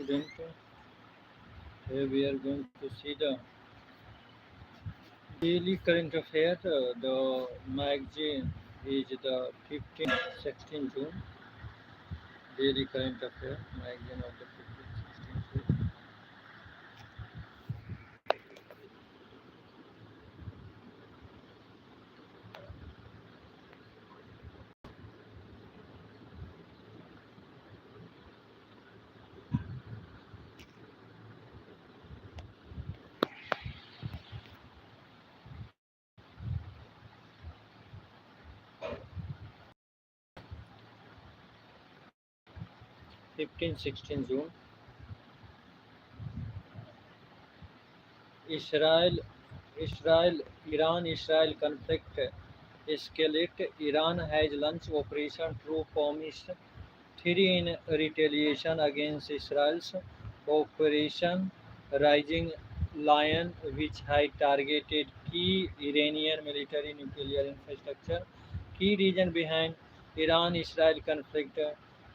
student. Here we are going to see the daily current affair. The magazine is the 15th, 16 June. Daily current affair magazine of the 15th, 16th June. 15th, 16 June. Israel, Iran-Israel conflict escalate. Iran has launched Operation True Promise 3 in retaliation against Israel's Operation Rising Lion, which had targeted key Iranian military nuclear infrastructure. Key reason behind Iran-Israel conflict: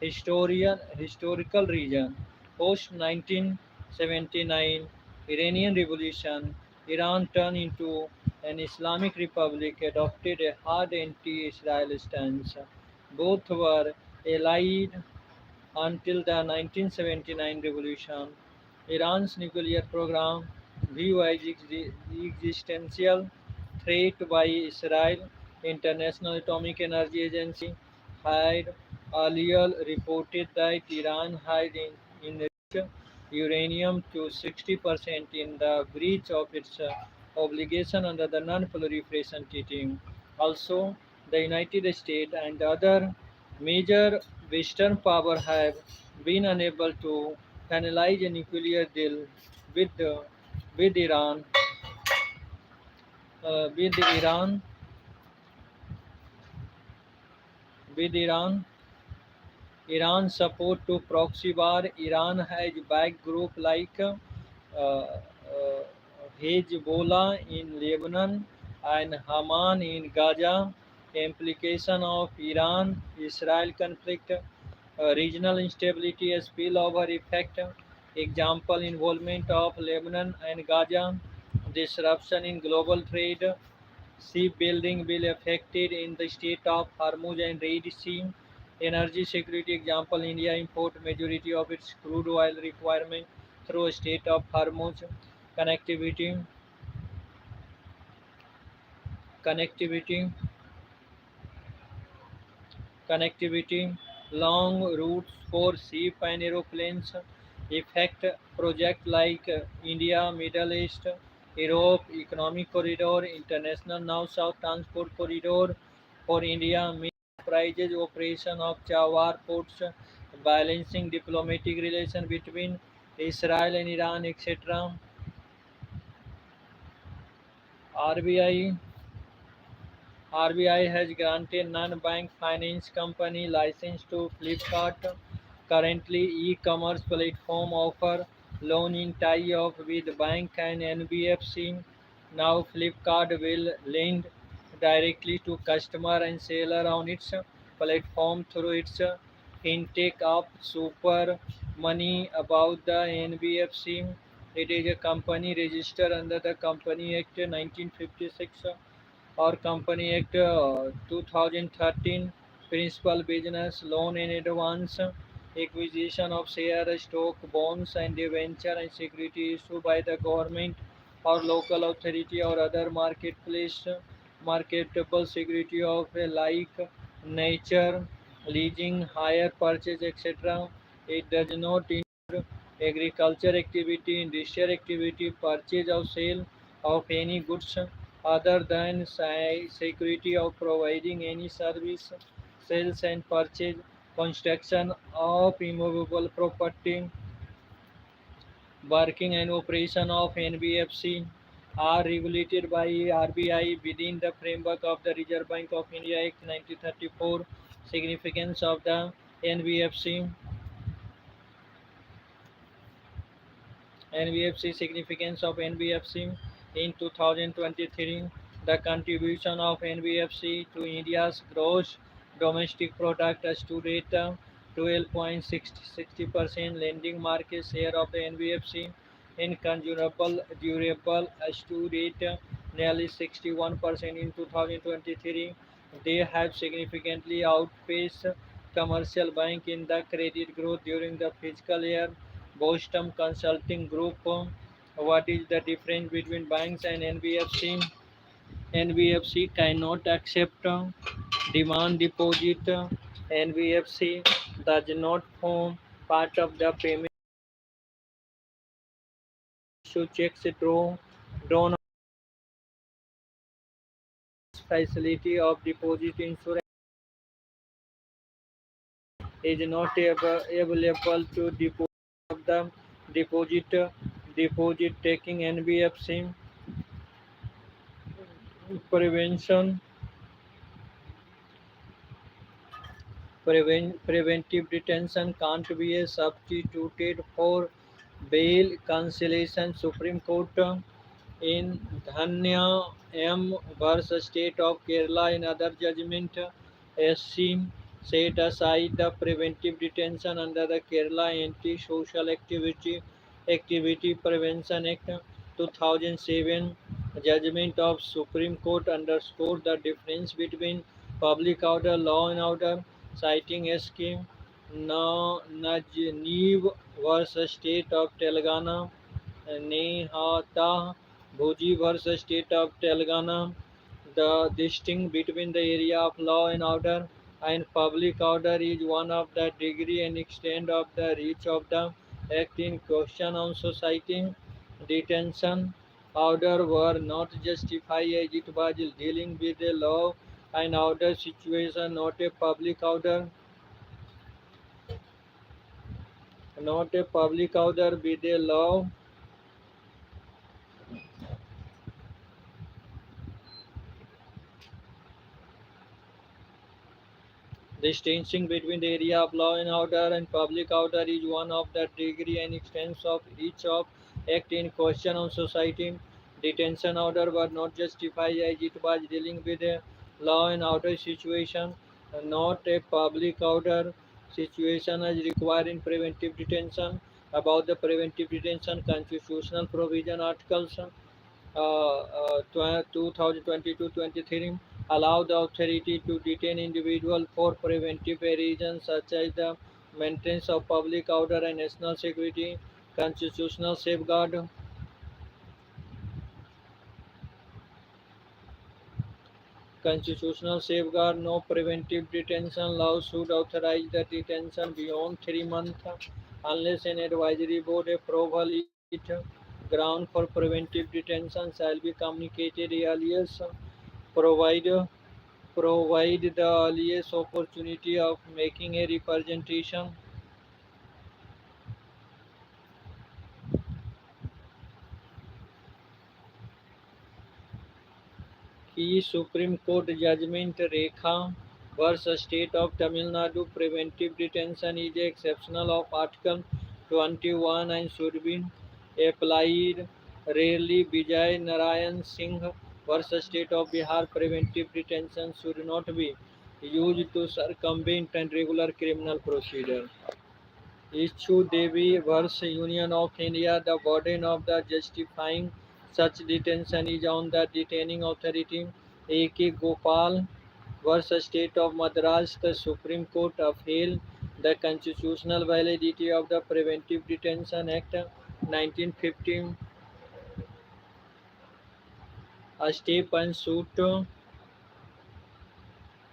historical region. Post 1979 Iranian Revolution, Iran turned into an Islamic republic, adopted a hard anti-Israel stance. Both were allied until the 1979 revolution. Iran's nuclear program, viewed as existential threat by Israel, International Atomic Energy Agency had earlier reported that Iran had enriched uranium to 60% in the breach of its obligation under the Non-Proliferation Treaty. Also, the United States and other major Western powers have been unable to finalize a nuclear deal with with Iran. With Iran, with Iran's support to proxy war. Iran has backed groups like Hezbollah in Lebanon and Hamas in Gaza. Implication of Iran-Israel conflict, regional instability, a spillover effect. Example: involvement of Lebanon and Gaza, disruption in global trade, shipbuilding will affected in the state of Hormuz and Red Sea. Energy security example: India import majority of its crude oil requirement through state of Hormuz. Connectivity, connectivity, connectivity, long routes for ship and aeroplanes affect projects like India, Middle East, Europe, Economic Corridor, International North-South Transport Corridor for India, prices operation of Jawar ports, balancing diplomatic relations between Israel and Iran, etc. RBI RBI has granted non-bank finance company license to Flipkart. Currently, e-commerce platform offer loan in tie-up with bank and NBFC. Now, Flipkart will lend directly to customer and seller on its platform through its fintech app Super Money. About the NBFC, it is a company registered under the Company Act 1956 or Company Act 2013, principal business loan and advance, acquisition of share, stock, bonds, and debenture and security issued by the government or local authority or other marketplace, marketable security of a like nature, leasing, hire, purchase, etc. It does not include agriculture activity, industrial activity, purchase or sale of any goods other than security of providing any service, sales and purchase, construction of immovable property, working and operation of NBFC are regulated by RBI within the framework of the Reserve Bank of India Act 1934. Significance of the NBFC. NBFC significance of NBFC in 2023. The contribution of NBFC to India's gross domestic product stood at 12.60% lending market share of the NBFC in consumable durable stood at nearly 61% in 2023. They have significantly outpaced commercial bank in the credit growth during the fiscal year. Boston Consulting Group. What is the difference between banks and NBFC? NBFC cannot accept demand deposit. NBFC does not form part of the payment issue checks drawn facility of deposit insurance is not available to deposit of the deposit taking NBFC prevention preventive detention can't be substituted for bail cancellation. Supreme Court in Dhanya M versus State of Kerala in other judgment, SC set aside the preventive detention under the Kerala Anti-Social Activity Prevention Act 2007. Judgment of Supreme Court underscored the difference between public order, law and order, citing SK Najneev versus State of Telangana, Nehata Bhuji versus State of Telangana. The distinction between the area of law and order and public order is one of the degree and extent of the reach of the act in question on society. Detention order were not justified as it was dealing with a law and order situation, not a public order with a law. The distinction between the area of law and order and public order is one of the degree and extent of each of act in question on society. Detention order were not justified as it was dealing with a law and order situation, not a public order situation as requiring preventive detention. About the preventive detention, constitutional provision articles 2022-23 allow the authority to detain individuals for preventive reasons such as the maintenance of public order and national security. Constitutional safeguard. Constitutional safeguard. No preventive detention law should authorize the detention beyond 3 months unless an advisory board approval it. Ground for preventive detention shall be communicated earliest. Provide provide the earliest opportunity of making a representation. Key Supreme Court judgment Rekha versus State of Tamil Nadu. Preventive detention is exceptional of Article 21 and should be applied rarely. Vijay Narayan Singh versus State of Bihar. Preventive detention should not be used to circumvent and regular criminal procedure. Issue Devi versus Union of India. The burden of the justifying such detention is on the detaining authority. A.K. Gopal versus State of Madras. The Supreme Court upheld the constitutional validity of the Preventive Detention Act 1915. A step and suit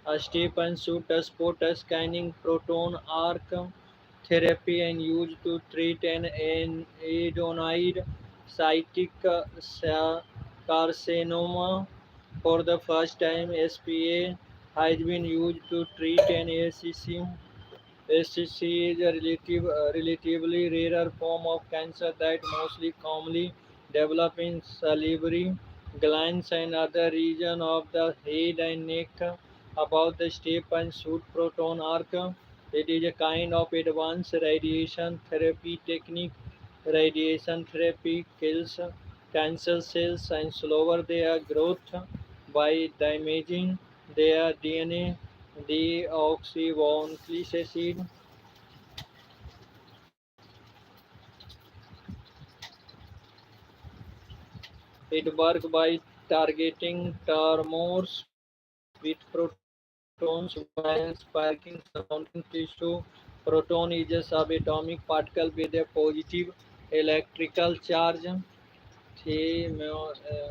A step and shoot a spot a scanning proton arc therapy and used to treat an adenoid cytic carcinoma. For the first time, SPA has been used to treat an ACC. SCC is a relatively rarer form of cancer that mostly commonly develop in salivary glands and other regions of the head and neck. About the step and shoot proton arc, it is a kind of advanced radiation therapy technique. Radiation therapy kills cancer cells and slower their growth by damaging their DNA, deoxyribonucleic acid. It works by targeting tumors with protons while sparking surrounding tissue. Proton is a subatomic particle with a positive electrical charge.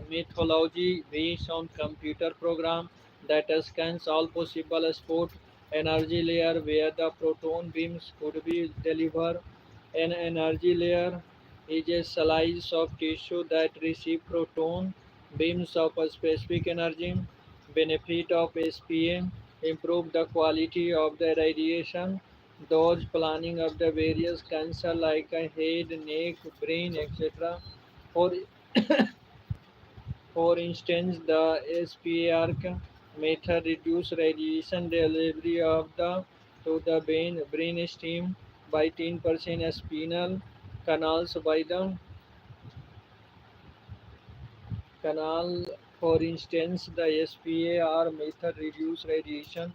Methodology based on computer program that scans all possible spot energy layer where the proton beams could be delivered. An energy layer is a slice of tissue that receive proton beams of a specific energy. Benefit of SPA: improve the quality of the radiation. Those planning of the various cancer like a head, neck, brain, etc. For For instance, the SPARC method reduces radiation delivery of the to the brain stem by 10%, spinal canals by the canal. For instance, the SPAR method reduces radiation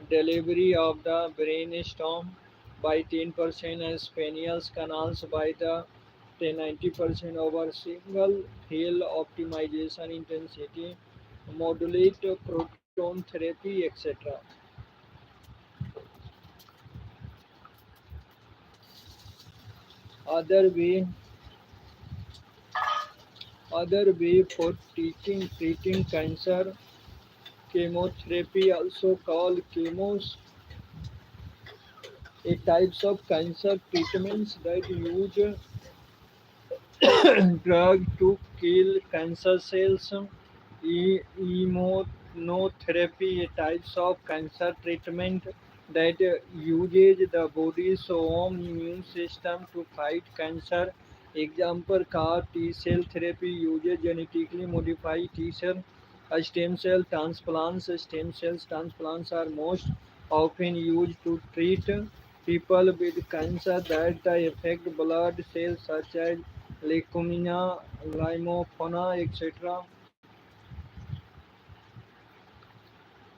delivery of the brainstem by 10% and spinal canals by the 90% over single field optimization intensity modulate proton therapy, etc. Other way, other way for treating cancer: chemotherapy, also called chemos, a types of cancer treatments that use drug to kill cancer cells. Immunotherapy, a types of cancer treatment that uses the body's own immune system to fight cancer. Example: CAR T cell therapy uses genetically modified T cell. Stem cell transplants. Stem cells transplants are most often used to treat people with cancer that affect blood cells such as leukemia, lymphoma, etc.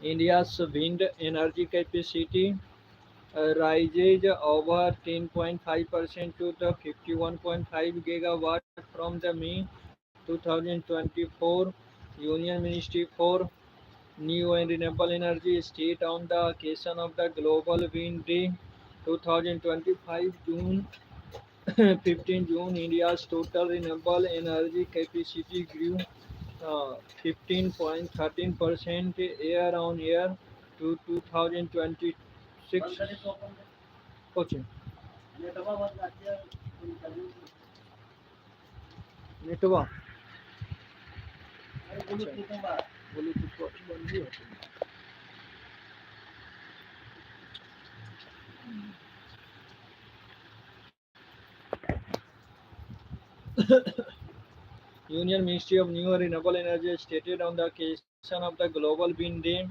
India's wind energy capacity rises over 10.5% to the 51.5 gigawatt from the May 2024 Union Ministry for New and Renewable Energy state on the occasion of the Global Wind Day 2025 June 15 June. India's total renewable energy capacity grew 15.13% year on year to 2026. Coaching. नेटवा Bluetooth बंद ही होती Union Ministry of New and Renewable Energy stated on the occasion of the Global Wind Day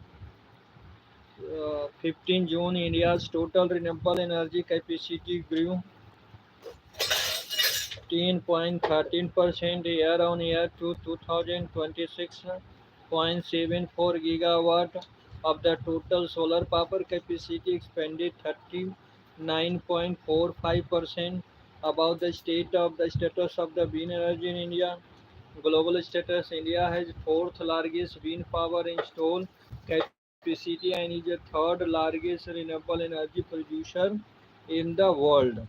15 June, India's total renewable energy capacity grew 10.13% year on year to 2026.74 gigawatt. Of the total solar power capacity expanded 39.45%. About the state of the status of the wind energy in India. Global status: India has fourth largest wind power installed capacity and is the third largest renewable energy producer in the world.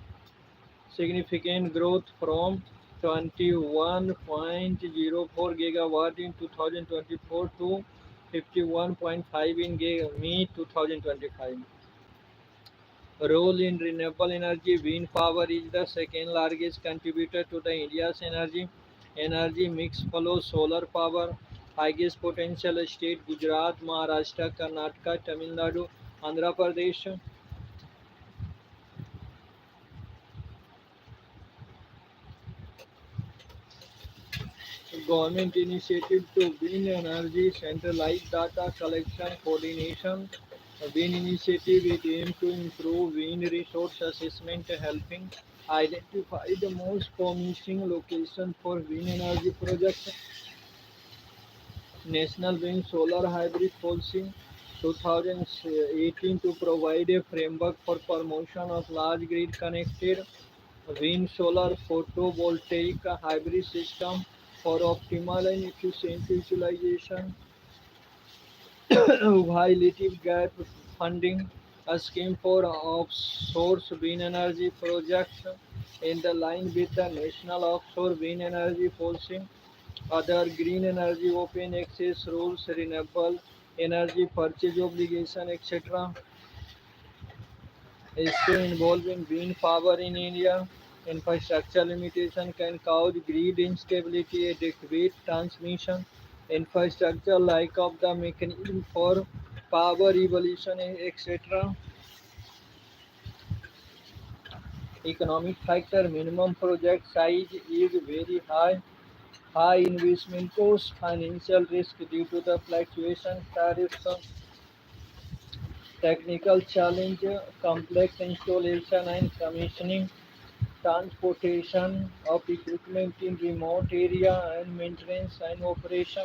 Significant growth from 21.04 gigawatt in 2024 to 51.5 in May 2025. Role in renewable energy: wind power is the second largest contributor to the India's energy mix. Follows solar power. Highest potential state: Gujarat, Maharashtra, Karnataka, Tamil Nadu, Andhra Pradesh. Government initiative to wind energy: centralized data collection coordination. Wind initiative it aims to improve wind resource assessment, helping identify the most promising location for wind energy projects. National Wind Solar Hybrid Policy 2018 to provide a framework for promotion of large grid connected wind solar photovoltaic hybrid system for optimal and efficient utilization Violative gap funding, a scheme for offshore wind energy projects in the line with the national offshore wind energy policy, other green energy open access rules, renewable energy purchase obligation, etc. Issue involving wind power in India. Infrastructure limitation can cause grid instability, adequate transmission infrastructure, lack of the mechanism for power evolution, etc. Economic factor minimum project size is very high. High investment cost, financial risk due to the fluctuation tariffs, technical challenge, complex installation and commissioning, transportation of equipment in remote area and maintenance and operation.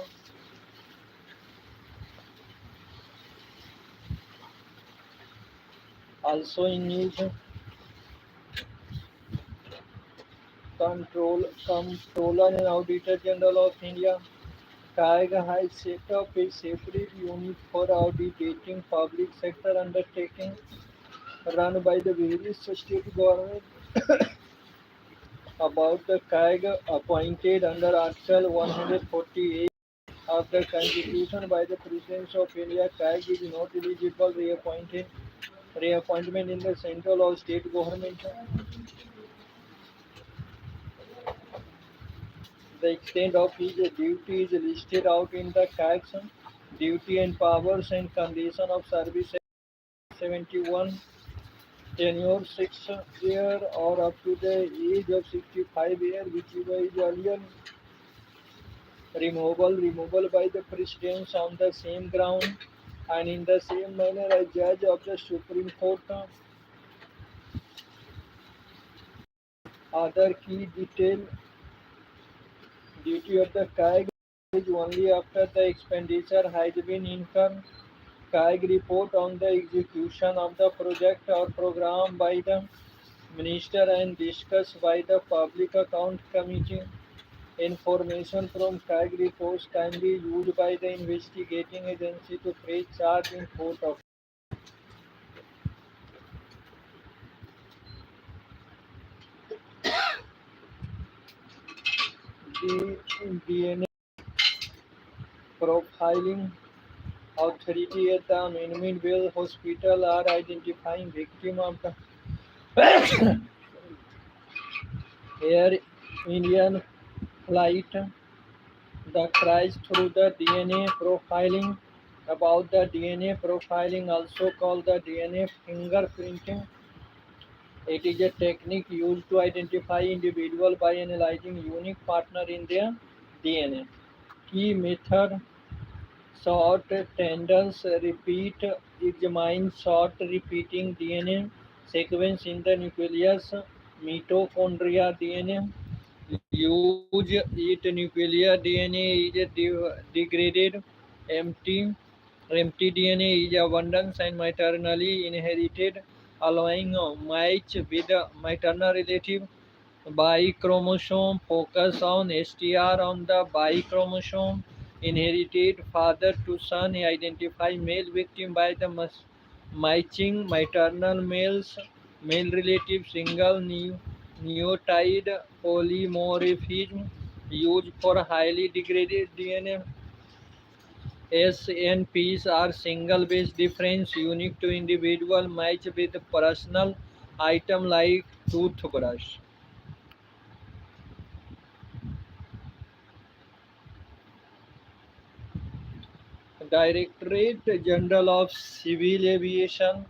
Also in news, Comptroller and Auditor General of India, CAG has set up a separate unit for auditing public sector undertaking run by the various state government about the CAG appointed under Article 148 of the Constitution by the President of India. CAG is not eligible reappointment in the central or state government. The extent of his duty is listed out in the CAG's Duty and Powers and Condition of Service 71. Tenure 6 year or up to the age of 65 years, whichever is earlier. Removal by the President on the same ground and in the same manner as Judge of the Supreme Court. Other key detail duty of the CAG is only after the expenditure has been incurred. CAG report on the execution of the project or program by the minister and discussed by the Public Account Committee. Information from CAG reports can be used by the investigating agency to press charge in court of the DNA profiling authority at the Minville Hospital are identifying victim of the Air Indian flight. The cries through the DNA profiling about the DNA profiling, also called the DNA fingerprinting. It is a technique used to identify individual by analyzing unique partner in their DNA. Key method short tendons repeat examine short repeating DNA sequence in the nucleus mitochondria DNA. Use it nuclear DNA is degraded. Empty empty DNA is abundance and maternally inherited, allowing a match with a maternal relative. Bi chromosome focus on STR on the bi chromosome. Inherited father to son identify male victim by the matching maternal males. Male relative single nucleotide polymorphism used for highly degraded DNA. SNPs are single base difference unique to individual match with personal item like toothbrush. Directorate General of Civil Aviation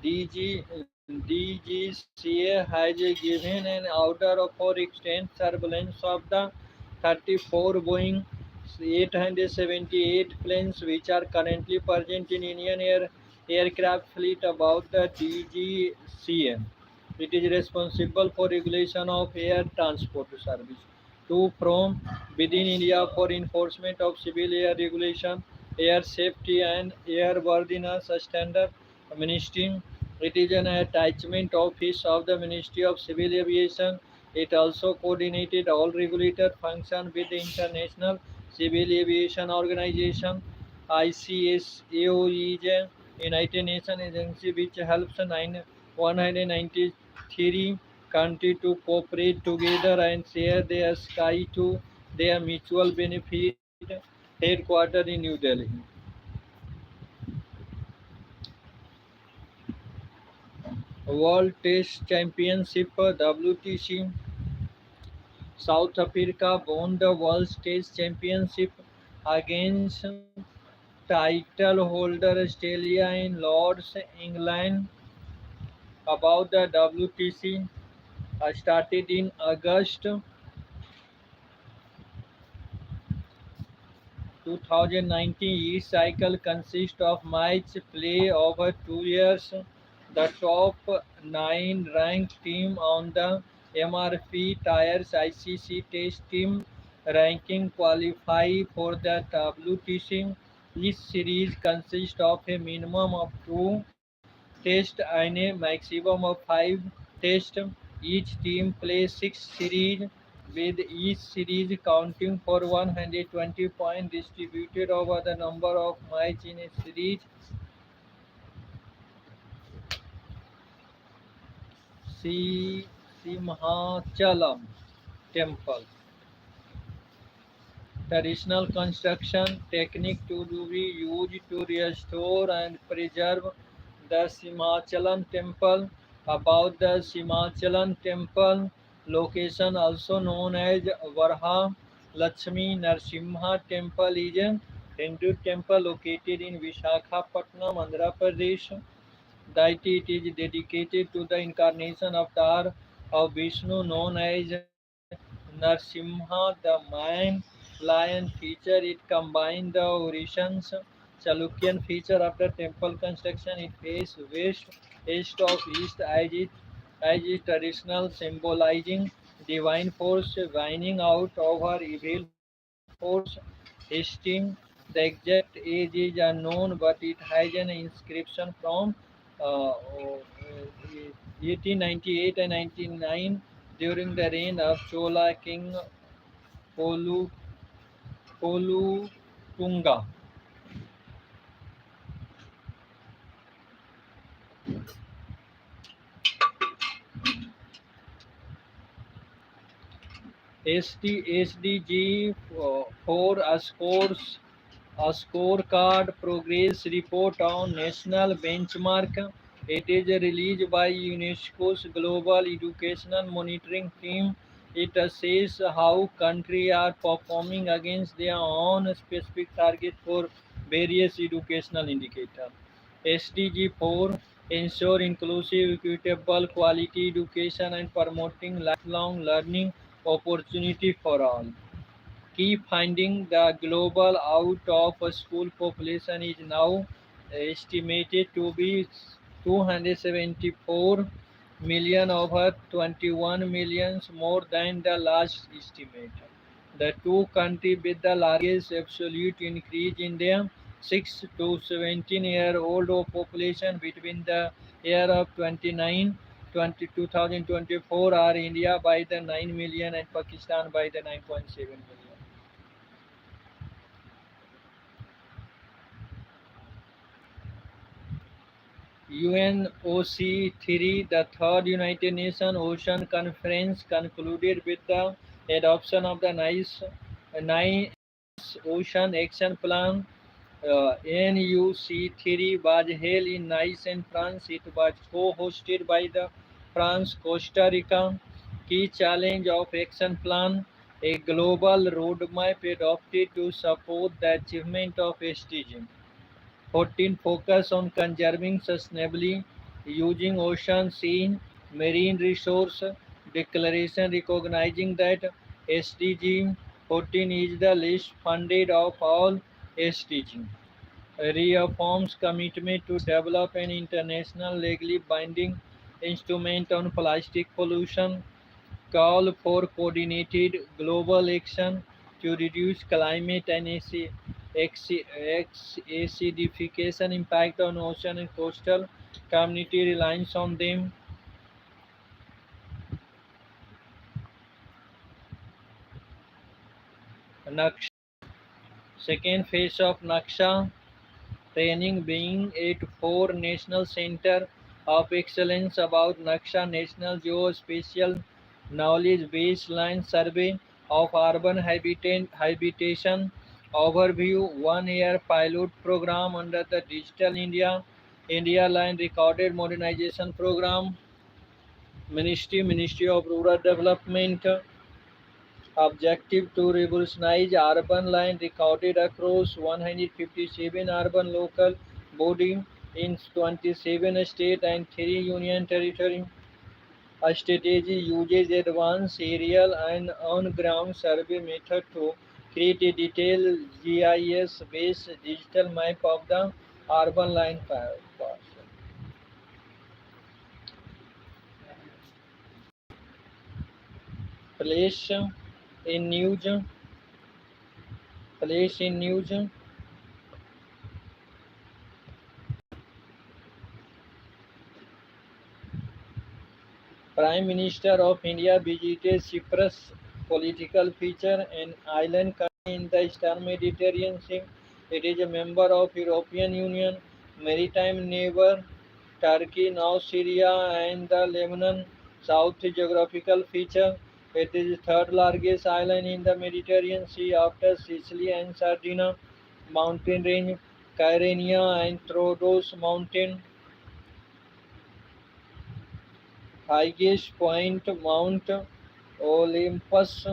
DG, DGCA has given an order for extended surveillance of the 34 Boeing 878 planes which are currently present in Indian aircraft fleet about the DGCA. It is responsible for regulation of air transport service to from within India for enforcement of civil air regulation, air safety and airworthiness standard. Ministry. It is an attachment office of the Ministry of Civil Aviation It also coordinated all regulator functions with the International Civil Aviation Organization (ICAO) is a United Nations agency which helps 193 countries to cooperate together and share their sky to their mutual benefit. Headquartered in New Delhi. World Test Championship WTC. South Africa won the World Test Championship against title holder Australia in Lords, England. About the WTC, started in August 2019. Each cycle consists of match play over 2 years. The top nine ranked team on the MRP Tires ICC Test Team ranking qualify for the WTC. Each series consists of a minimum of two tests and a maximum of five tests. Each team plays six series, with each series counting for 120 points distributed over the number of matches in a series. See Simhachalam Temple. Traditional construction technique to be used to restore and preserve the Simachalam temple. About the Simachalam temple, location also known as Varha Lakshmi Narsimha temple is a Hindu temple located in Vishakhapatnam, Andhra Pradesh. Deity it is dedicated to the incarnation avatar of Vishnu known as Narsimha, the man lion feature. It combined the Orishans Chalukyan feature after temple construction. It faces west, east of east as is traditional, symbolizing divine force winning out over evil force. His the exact age is unknown, but it has an inscription from uh, 1898 and 99 during the reign of Chola king Kolu, Kolutunga. SDG for a scorecard progress report on national benchmark. It is released by UNESCO's Global Educational Monitoring Team. It assesses how countries are performing against their own specific target for various educational indicators. SDG 4 ensure inclusive, equitable, quality education and promoting lifelong learning opportunity for all. Key finding: the global out of school population is now estimated to be 274 million, over 21 millions more than the last estimate. The two countries with the largest absolute increase in their 6 to 17-year-old population between the year of 2024 are India by the 9 million and Pakistan by the 9.7 million. UNOC 3, the third United Nations Ocean Conference, concluded with the adoption of the Ninth Ocean Action Plan. NUC3 was held in Nice in France. It was co-hosted by the France, Costa Rica. Key challenge of action plan: a global roadmap adopted to support the achievement of SDG. 14. Focus on conserving sustainably using ocean, sea, marine resource. Declaration recognizing that SDG 14 is the least funded of all SDG. Reaffirms commitment to develop an international legally binding instrument on plastic pollution. Call for coordinated global action to reduce climate and acidification impact on ocean and coastal community reliance on them. Naksha. Second phase of Naksha training being at four National Center of Excellence about Naksha National Geospatial Knowledge Baseline Survey of Urban Habitation Overview 1 year pilot program under the Digital India Line Recorded Modernization Program Ministry of Rural Development objective to revolutionize urban line recorded across 157 urban local bodies in 27 states and 3 union territories. A strategy uses advanced aerial and on-ground survey method to create a detailed GIS-based digital map of the urban line path. Place in news, place in news. Prime Minister of India visited Cyprus, political feature, an island country in the eastern Mediterranean Sea. It is a member of European Union, maritime neighbor, Turkey, North Syria, and the Lebanon. South geographical feature. It is the third largest island in the Mediterranean Sea after Sicily and Sardinia. Mountain range, Kyrenia and Troodos Mountain. Highest point Mount Olympus,